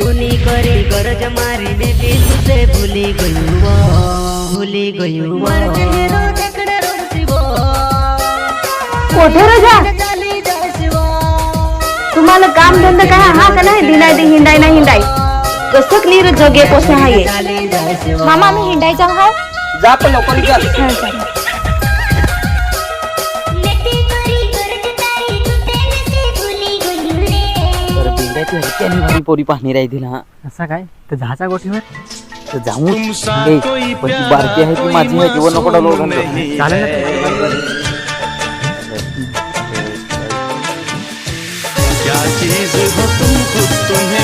तूनी करी गरज मारी बेटी तुझे भूली गयू मर चेहरा देखड़े रोसिबो कोठे रे जा तुम्हाला काम धंदा काय हा का नाही दिलाय ते हिंडाय ना हिंडाय कसं क्लिअर जगे पोसे हाये मामा मी हिंडायचा हा जा पण लवकर चल भारी पोरी पाहणी राहतील हा असा काय तर झाचा गोठीवर तर जाऊ पण ती बारकी आहे ती माझी आहे जीवन नको डालो चालेल क्या चीज हो तुम खुद तुम्हें